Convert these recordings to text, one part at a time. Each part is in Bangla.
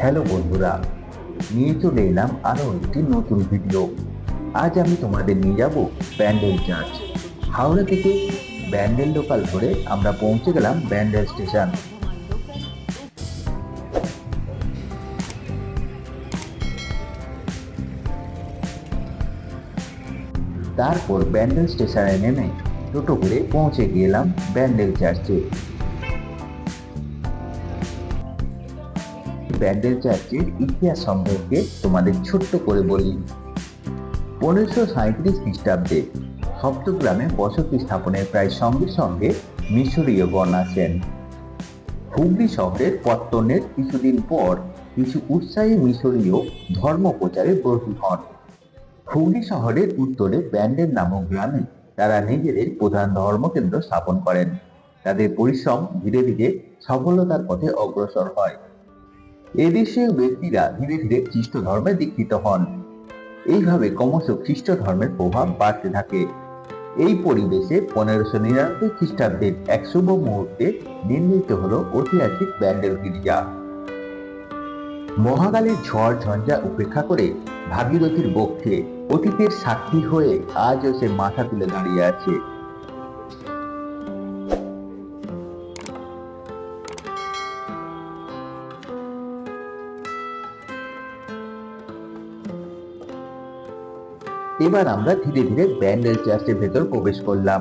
হ্যালো বন্ধুরা, নিয়ে চলে এলাম আরো একটি নতুন ভিডিও। আজ আমি তোমাদের নিয়ে যাব ব্যান্ডেল চার্চ। হাওড়া থেকে ব্যান্ডেল লোকাল ধরে আমরা পৌঁছে গেলাম ব্যান্ডেল স্টেশন। তারপর ব্যান্ডেল স্টেশনে নেমে টোটো করে পৌঁছে গেলাম ব্যান্ডেল চার্চে। ব্যান্ডেল চার্চের ইতিহাস সম্পর্কে তোমাদের ছোট্ট করে বলি। 1537 খ্রিস্টাব্দে সপ্তগ্রামে বসতি স্থাপনের প্রায় সঙ্গে সঙ্গে মিশরীয়গণ আসেন। হুগলি শহরের পত্তনের কিছুদিন পর কিছু উৎসাহী মিশরীয় ধর্ম প্রচারে ব্রতী হন। হুগলি শহরের উত্তরে ব্যান্ডেল নামক গ্রামে তারা নিজেদের প্রধান ধর্মকেন্দ্র স্থাপন করেন। তাদের পরিশ্রম ধীরে ধীরে সফলতার পথে অগ্রসর হয়। এদেশীয় ব্যক্তিরা ধীরে ধীরে খ্রিস্ট ধর্মে দীক্ষিত হন। এইভাবে ক্রমশ খ্রিস্ট ধর্মের প্রভাব বাড়তে থাকে। এই পরিবেশে 1599 খ্রিস্টাব্দের এক শুভ মুহূর্তে নির্মিত হলো ঐতিহাসিক ব্যান্ডেল গির্জা। মহাকালের ঝড় ঝঞ্ঝা উপেক্ষা করে ভাগীরথীর বক্ষে অতীতের সাক্ষী হয়ে আজও সে মাথা তুলে দাঁড়িয়ে আছে। এবার আমরা ধীরে ধীরে ব্যান্ডেল চার্চের ভেতর প্রবেশ করলাম।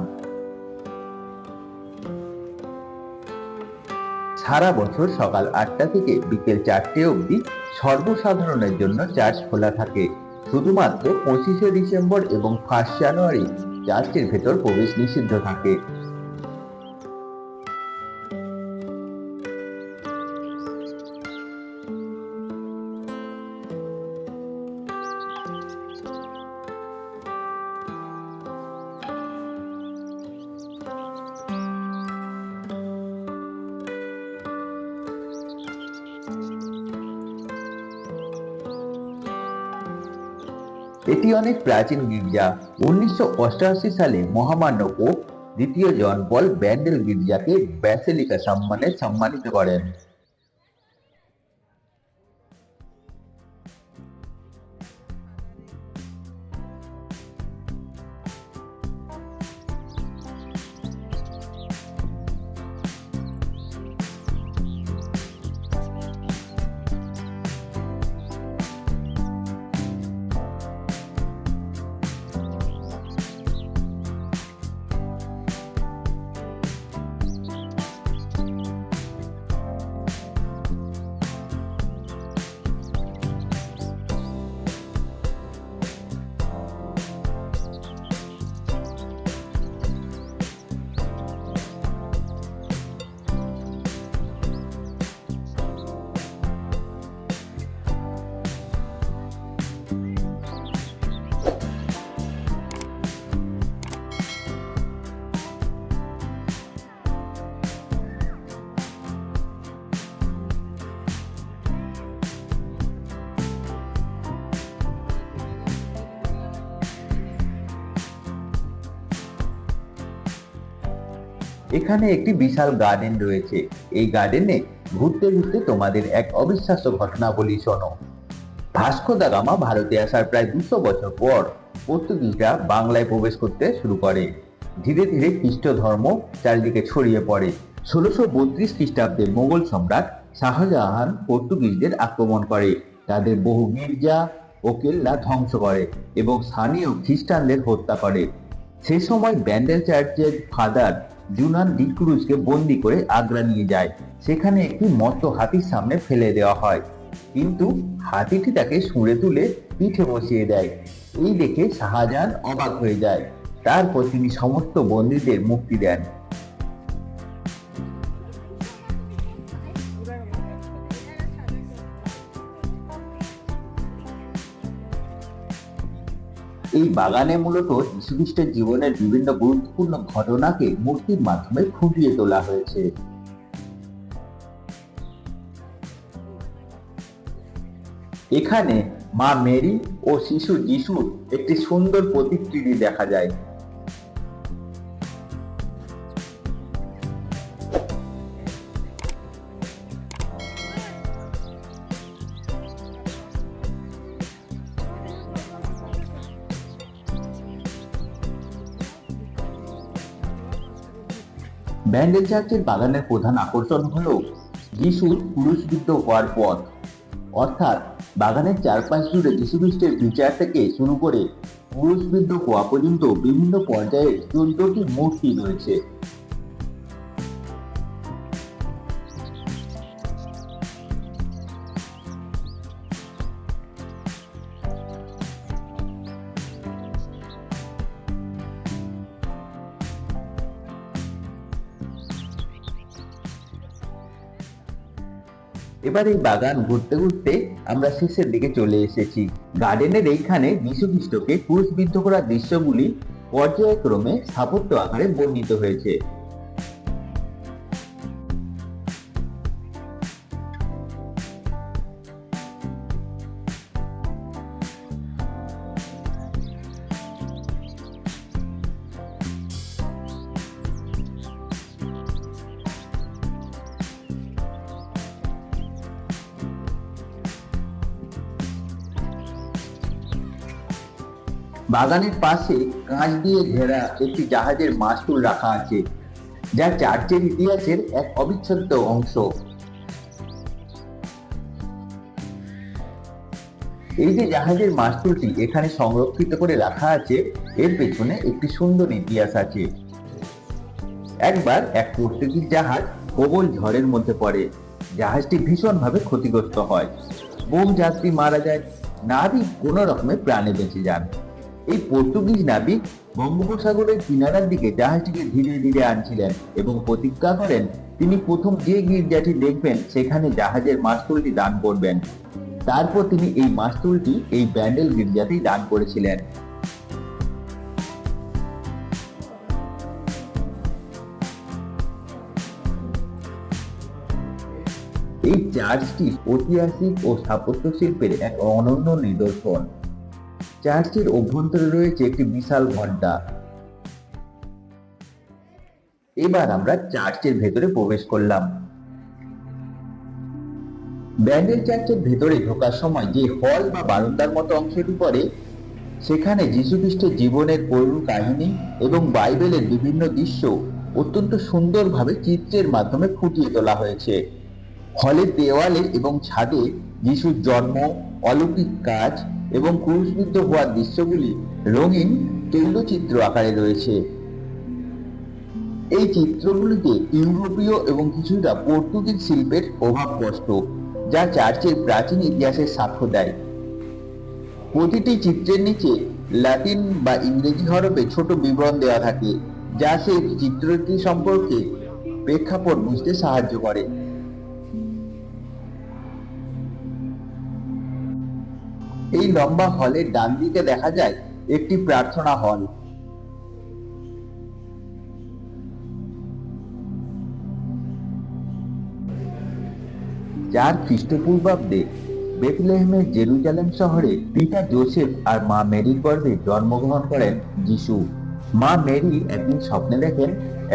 সারা বছর সকাল 8টা থেকে বিকেল 4টে অবধি সর্বসাধারণের জন্য চার্চ খোলা থাকে। শুধুমাত্র 25শে ডিসেম্বর এবং 1 জানুয়ারি চার্চের ভেতর প্রবেশ নিষিদ্ধ থাকে। এটি অনেক প্রাচীন গির্জা। 1988 সালে মহামান্য পোপ দ্বিতীয় জন পল ব্যান্ডেল গির্জাকে ব্যাসিলিকা সম্মানে সম্মানিত করেন। এখানে একটি বিশাল গার্ডেন রয়েছে। এই গার্ডেনে ঘুরতে ঘুরতে তোমাদের এক অবিশ্বাস্য ঘটনা বলি শোনো। ভাস্কো দা গামা ভারতে আসার প্রায় 200 বছর পর পর্তুগিজরা বাংলায় প্রবেশ করতে শুরু করে। ধীরে ধীরে খ্রিস্ট ধর্ম চারিদিকে ছড়িয়ে পড়ে। 1632 খ্রিস্টাব্দে মোগল সম্রাট শাহজাহান পর্তুগিজদের আক্রমণ করে, তাদের বহু গির্জা ও কেল্লা ধ্বংস করে এবং স্থানীয় খ্রিস্টানদের হত্যা করে। সে সময় ব্যান্ডেল চার্চের ফাদার জুনান ডি ক্রুজকে বন্দি করে আগ্রা নিয়ে যায়। সেখানে একটি মত্ত হাতির সামনে ফেলে দেওয়া হয়, কিন্তু হাতিটি তাকে শুঁড়ে তুলে পিঠে বসিয়ে দেয়। এই দেখে শাহজাহান অবাক হয়ে যায়। তারপর তিনি সমস্ত বন্দীদের মুক্তি দেন। এই বাগানে মূলত যীশুখ্রিস্টের জীবনের বিভিন্ন গুরুত্বপূর্ণ ঘটনাকে মূর্তির মাধ্যমে ফুটিয়ে তোলা হয়েছে। এখানে মা মেরি ও শিশু যিশুর একটি সুন্দর প্রতিকৃতি দেখা যায়। ব্যান্ডেল চার্চের বাগানের প্রধান আকর্ষণ হলো যিশুর ক্রুশবিদ্ধ হওয়ার পথ, অর্থাৎ বাগানের চারপাশ জুড়ে যীশুখ্রিস্টের বিচার থেকে শুরু করে ক্রুশবিদ্ধ হওয়া পর্যন্ত বিভিন্ন পর্যায়ে 14টি মূর্তি রয়েছে। এবার এই বাগান ঘুরতে ঘুরতে আমরা শেষের দিকে চলে এসেছি। গার্ডেনের এইখানে যীশুখ্রিস্টকে ক্রুশবিদ্ধ করা দৃশ্যগুলি পর্যায়ক্রমে স্থাপত্য আকারে বর্ণিত হয়েছে। বাগানের পাশে কাঁচ দিয়ে ঘেরা একটি জাহাজের মাস্তুল রাখা আছে, যা চার্চের ইতিহাসের এক অবিচ্ছেদ্য অংশ। এই যে জাহাজের মাস্তুলটি এখানে সংরক্ষিত করে রাখা আছে, এর পেছনে একটি সুন্দর ইতিহাস আছে। একবার এক পর্তুগিজ জাহাজ প্রবল ঝড়ের মধ্যে পড়ে। জাহাজটি ভীষণভাবে ক্ষতিগ্রস্ত হয়, বহু যাত্রী মারা যায়, নাবিক কোনো রকমে প্রাণে বেঁচে যান। এই পর্তুগিজ নাবিক বঙ্গোপসাগরের কিনারার দিকে জাহাজটিকে ধীরে ধীরে আনছিলেন এবং প্রতিজ্ঞা করেন তিনি প্রথম যে গির্জাটি দেখবেন সেখানে জাহাজের মাস্তুলটি দান করবেন। তারপর তিনি এই মাস্তুলটি এই ব্যান্ডেল গির্জাতেই দান করেছিলেন। এই চার্চটি ঐতিহাসিক ও স্থাপত্য শিল্পের এক অনন্য নিদর্শন। চার্চের অভ্যন্তরে রয়েছে একটি বিশাল ঘণ্টা। এবার আমরা চার্চের ভেতরে প্রবেশ করলাম। ব্যান্ডেল চার্চের ভেতরে ঢোকার সময় যে হল বা বারান্দার মতো অংশটি পড়ে, সেখানে যীশুখ্রিস্টের জীবনের করুণ কাহিনী এবং বাইবেলের বিভিন্ন দৃশ্য অত্যন্ত সুন্দরভাবে চিত্রের মাধ্যমে ফুটিয়ে তোলা হয়েছে। হলের দেওয়ালে এবং ছাদে যিশুর জন্ম, অলৌকিক কাজ এবং ক্রুশবিদ্ধ হওয়ার দৃশ্যগুলি রঙিন তৈলচিত্র আকারে রয়েছে। এই চিত্রগুলিতে ইউরোপীয় এবং কিছুটা পর্তুগিজ শিল্পের প্রভাব স্পষ্ট, যা চার্চের প্রাচীন ইতিহাসের সাক্ষ্য দেয়। প্রতিটি চিত্রের নিচে লাতিন বা ইংরেজি হরফে ছোট বিবরণ দেওয়া থাকে, যা সেই চিত্রটি সম্পর্কে প্রেক্ষাপট বুঝতে সাহায্য করে। এই লম্বা হলের ডান দিকে দেখা যায় একটি প্রার্থনা হল। খ্রিস্টপূর্বাব্দে বেথলেহেমের জেরুজালেম শহরে পিতা জোসেফ আর মা মেরির গর্ভে জন্মগ্রহণ করেন যিশু। মা মেরি একদিন স্বপ্নে দেখেন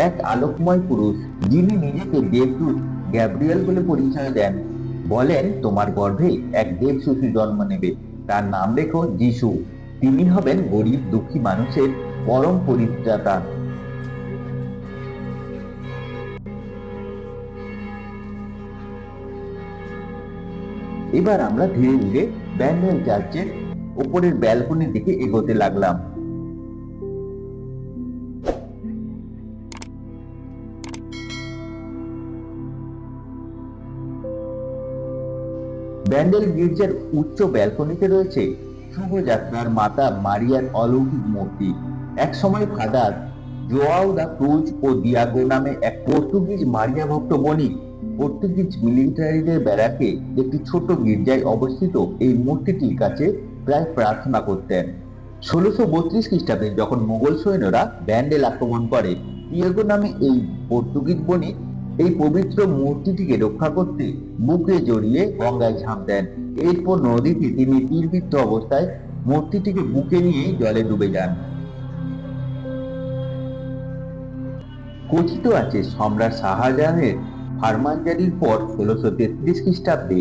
এক আলোকময় পুরুষ, যিনি নিজেকে দেবদূত গ্যাব্রিয়েল বলে পরিচয় দেন। বলেন, তোমার গর্ভে এক দেব শিশু জন্ম নেবে, তার নাম রেখো যিশু। তিনি হবেন গরিব দুঃখী মানুষের পরম পরিত্রাতা। এবার আমরা ধীরে ধীরে ব্যান্ডেল চার্চের উপরের ব্যালকনির দিকে এগোতে লাগলাম। ব্যান্ডেল গির্জার উচ্চ ব্যালকনিতে রয়েছে শুভযাত্রার মাতা মারিয়ার অলৌকিক মূর্তি। একসময় ফাদার জোয়াও দা ক্রুজ ও দিয়াগো নামে এক পর্তুগিজ মারিয়া ভক্ত বণিক পর্তুগিজ মিলিটারিদের ব্যারাকে একটি ছোট গির্জায় অবস্থিত এই মূর্তিটির কাছে প্রায় প্রার্থনা করতেন। 1632 খ্রিস্টাব্দে যখন মুঘল সৈন্যরা ব্যান্ডেল আক্রমণ করে, দিয়াগো নামে এই পর্তুগিজ বণিক এই পবিত্র মূর্তিটিকে রক্ষা করতে বুকে জড়িয়ে গঙ্গায় ঝাঁপ দেন। এরপর নদীতে তিনি তীরবিদ্ধ অবস্থায় মূর্তিটিকে বুকে নিয়ে জলে ডুবে যান। কথিত আছে সম্রাট শাহজাহানের ফারমানজারির পর 1633 খ্রিস্টাব্দে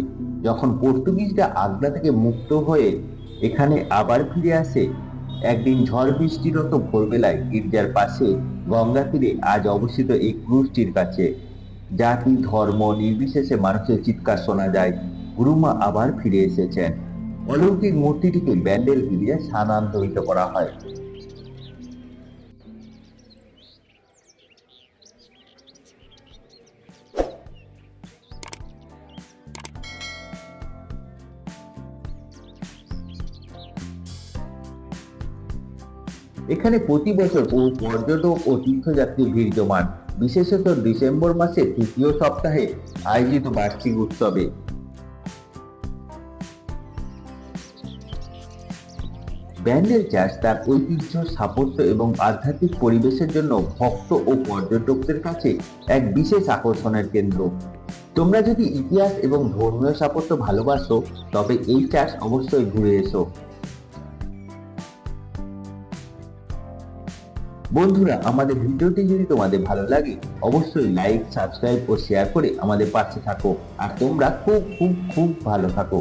যখন পর্তুগিজরা আগ্রা থেকে মুক্ত হয়ে এখানে আবার ফিরে আসে, একদিন ঝড় বৃষ্টিরত ভোরবেলায় গির্জার পাশে গঙ্গা তীরে আজ অবস্থিত এই ক্রুশটির কাছে জাতি ধর্ম নির্বিশেষে মানুষের চিৎকার শোনা যায়, গুরুমা আবার ফিরে এসেছেন। অলৌকিক মূর্তিটিকে ব্যান্ডেল গির্জায় স্থানান্তরিত করা হয়। এখানে প্রতি বছর বহু পর্যটক ও তীর্থযাত্রী ভিড় জমান, বিশেষত ডিসেম্বর মাসের তৃতীয় সপ্তাহে আয়োজিত বার্ষিক উৎসবে। ব্যান্ডেল চার্চ তার ঐতিহ্য, স্থাপত্য এবং আধ্যাত্মিক পরিবেশের জন্য ভক্ত ও পর্যটকদের কাছে এক বিশেষ আকর্ষণের কেন্দ্র। তোমরা যদি ইতিহাস এবং ধর্মীয় স্থাপত্য ভালোবাসো, তবে এই চার্চ অবশ্যই ঘুরে এসো। বন্ধুরা, আমাদের ভিডিওটি যদি তোমাদের ভালো লাগে, অবশ্যই লাইক, সাবস্ক্রাইব ও শেয়ার করে আমাদের পাশে থাকো। আর তোমরা খুব খুব খুব ভালো থাকো।